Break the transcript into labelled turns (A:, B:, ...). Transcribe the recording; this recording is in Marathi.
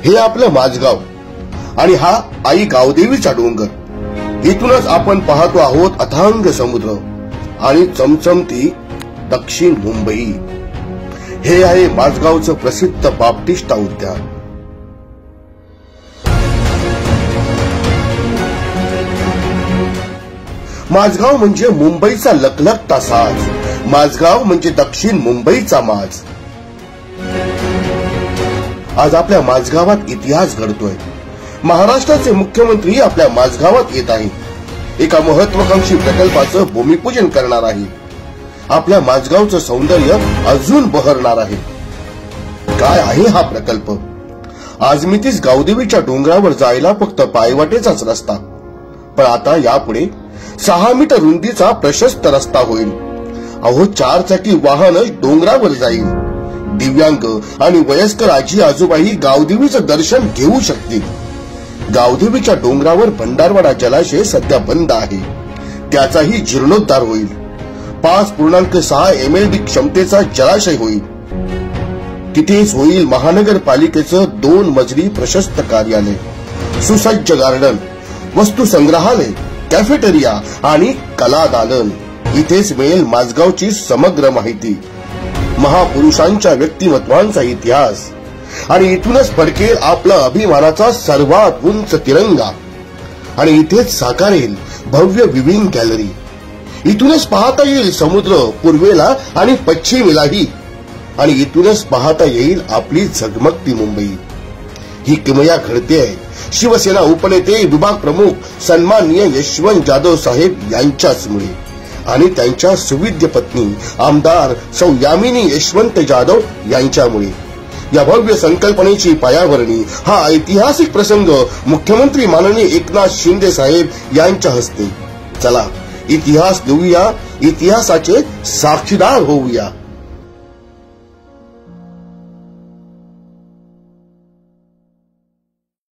A: हे आपलं माझगाव आणि हा आई गावदेवीचा डोंगर। इथूनच आपण पाहतो आहोत अथांग समुद्र आणि चमचमती दक्षिण मुंबई। हे आहे माझगावचं प्रसिद्ध बाप्टिस्टा उद्यान। माझगाव म्हणजे मुंबईचा लखलखता साज, माझगाव म्हणजे दक्षिण मुंबईचा माज। आज आपल्या माझगावात इतिहास घडतोय। महाराष्ट्राचे मुख्यमंत्री आपल्या माझगावात येत आहेत, एका महत्वाकांक्षी प्रकल्पाचं भूमिपूजन करणार आहे। आपल्या माझगावचं सौंदर्य अजून बहरणार आहे। काय आहे हा प्रकल्प? आजमितीस गावदेवीच्या डोंगरावर जायला फक्त पायवाटेचाच रस्ता, पण आता यापुढे 6 मीटर रुंदीचा प्रशस्त रस्ता होईल। अहो 4 चाकी वाहन डोंगरावर जाईल। दिव्यांग आणि वयस्कर आजी आजोबाही गावदेवीचं दर्शन घेऊ शकतील। गावदेवीच्या डोंगरावर भंडारवाडा जलाशय सध्या बंद आहे, त्याचाही जीर्णोद्धार होईल। 5.6 MLD क्षमतेचा जलाशय होईल। तिथेच होईल महानगरपालिकेचं 2 मजली प्रशस्त कार्यालय, सुसज्ज गार्डन, वस्तू संग्रहालय, कॅफेटेरिया आणि कला दालन। इथेच मिळेल माझगावची समग्र माहिती, महापुरुषांच्या व्यक्तिमत्वांचा इतिहास आणि इथूनच फडकेल आपला अभिमानाचा सर्वात उंच तिरंगा। आणि इथेच साकारेल भव्य विविंग गॅलरी। इथूनच पाहता येईल समुद्र पूर्वेला आणि पश्चिमेलाही, आणि इथूनच पाहता येईल आपली झगमगती मुंबई। ही किमया घडते आहे शिवसेना उपनेते विभाग प्रमुख सन्माननीय यशवंत जाधव साहेब यांच्याचमुळे आणि त्यांच्या सुविद्य पत्नी आमदार सौ यामिनी यशवंत जाधव यांच्यामुळे। या भव्य संकल्पनेची पायाभरणी, हा ऐतिहासिक प्रसंग मुख्यमंत्री माननीय एकनाथ शिंदे साहेब यांच्या हस्ते। चला इतिहास लिहूया, इतिहासाचे साक्षीदार होऊया।